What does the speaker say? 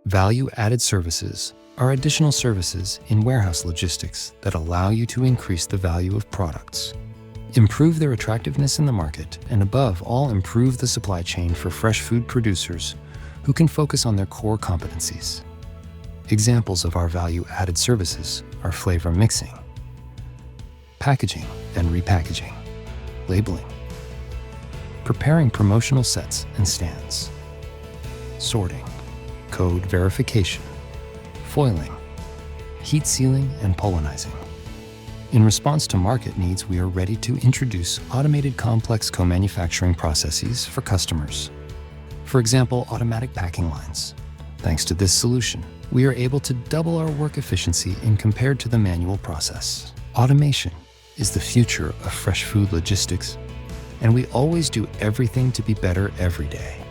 Value-added services are additional services in warehouse logistics that allow you to increase the value of products, improve their attractiveness in the market, and above all, improve the supply chain for fresh food producers who can focus on their core competencies. Examples of our value-added services are flavor mixing, packaging and repackaging, labeling, preparing promotional sets and stands, sorting, code verification, foiling, heat sealing, and polonizing. In response to market needs, we are ready to introduce automated complex co-manufacturing processes for customers. For example, automatic packing lines. Thanks to this solution, we are able to double our work efficiency in compared to the manual process. Automation is the future of fresh food logistics, and we always do everything to be better every day.